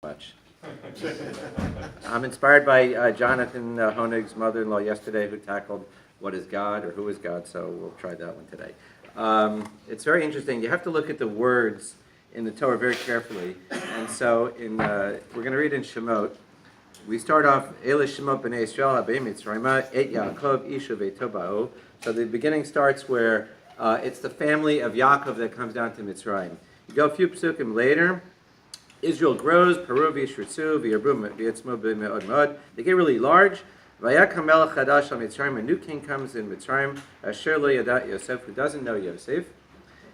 Much. I'm inspired by Jonathan Hoenig's mother-in-law yesterday, who tackled what is God or who is God, so we'll try that one today. It's very interesting. You have to look at the words in the Torah very carefully. And so we're going to read in Shemot. We start off, Ele Shemot Bnei Yisrael Habei Mitzrayim Et Yaakov Ishu Ve'to Ba'u. So the beginning starts where it's the family of Yaakov that comes down to Mitzrayim. You go a few psukim later. Israel grows, Peru v'yishritzu, v'yarbu v'yitzmu b'me'od me'od. They get really large. Vayakam melech chadash al Mitzrayim. A new king comes in Mitzrayim, Asher lo yadat Yosef, who doesn't know Yosef.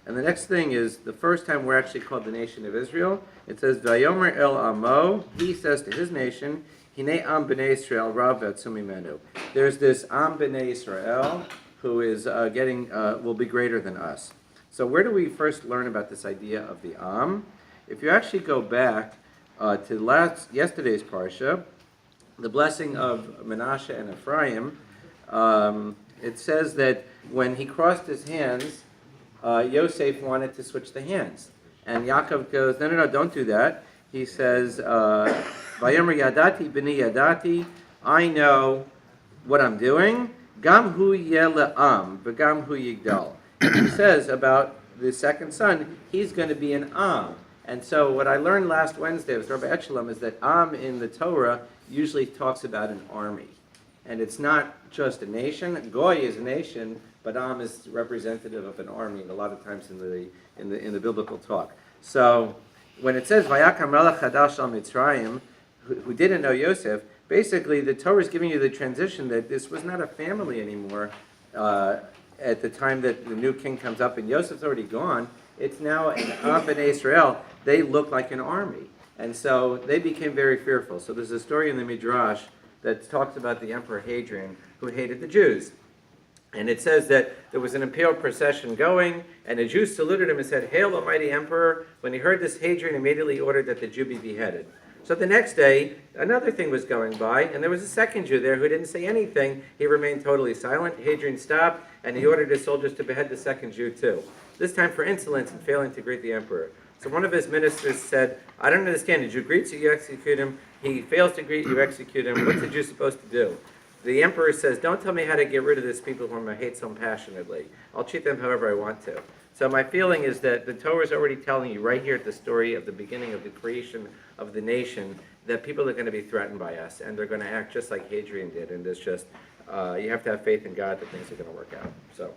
And the next thing is, the first time we're actually called the nation of Israel, it says, Vayomer el amo, he says to his nation, Hinei am b'nei Yisrael rav v'atzum mimenu. There's this am b'nei Yisrael, who is will be greater than us. So where do we first learn about this idea of the am? If you actually go back to yesterday's Parsha, the blessing of Manasseh and Ephraim, it says that when he crossed his hands, Yosef wanted to switch the hands. And Yaakov goes, no, don't do that. He says, Vayomer yadati b'ni yadati, I know what I'm doing. Gam hu yeh le'am, v'gam hu yigdal. He says about the second son, he's going to be an am. And so what I learned last Wednesday with Rabbi Echelon is that Am in the Torah usually talks about an army. And it's not just a nation. Goy is a nation, but Am is representative of an army a lot of times in the biblical talk. So when it says Vayakam melech chadash al Mitzrayim, who didn't know Yosef, basically the Torah is giving you the transition that this was not a family anymore at the time that the new king comes up and Yosef's already gone. It's now an Am b'nei Israel. They look like an army. And so they became very fearful. So there's a story in the Midrash that talks about the Emperor Hadrian, who hated the Jews. And it says that there was an imperial procession going, and the Jews saluted him and said, "Hail, Almighty Emperor." When he heard this, Hadrian immediately ordered that the Jew be beheaded. So the next day, another thing was going by, and there was a second Jew there who didn't say anything. He remained totally silent. Hadrian stopped, and he ordered his soldiers to behead the second Jew too. This time for insolence and failing to greet the emperor. So one of his ministers said, I don't understand. The Jew greets you, you execute him. He fails to greet you, execute him. What's the Jew supposed to do? The emperor says, don't tell me how to get rid of these people whom I hate so passionately. I'll treat them however I want to. So my feeling is that the Torah is already telling you right here at the story of the beginning of the creation of the nation that people are going to be threatened by us, and they're going to act just like Hadrian did. And it's just, you have to have faith in God that things are going to work out. So,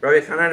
Rabbi Hanan